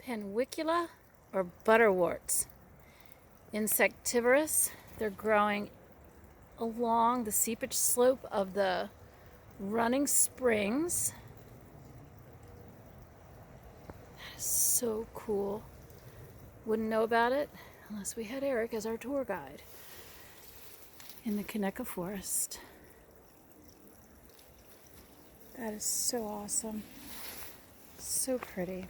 Pinguicula or butterworts. Insectivorous. They're growing along the seepage slope of the running springs. That is so cool. Wouldn't know about it unless we had Eric as our tour guide in the Conecuh forest. That is so awesome. So pretty.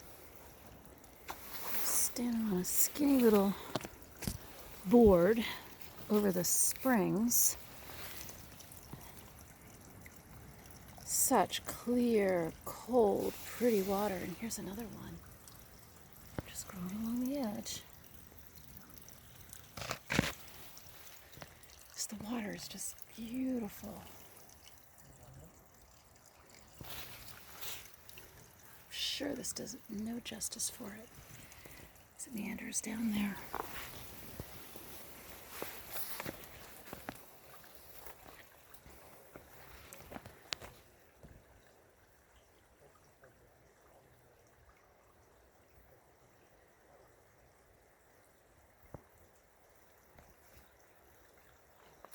Standing on a skinny little board over the springs. Such clear, cold, pretty water. And here's another one. Just growing along the edge. The water is just beautiful. I'm sure this does no justice for it as it meanders down there.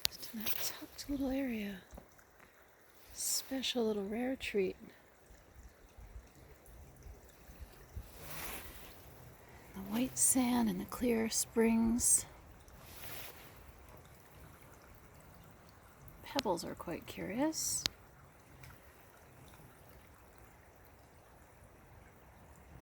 Just in that tucked little area. Special little rare treat. The white sand and the clear springs. Pebbles are quite curious.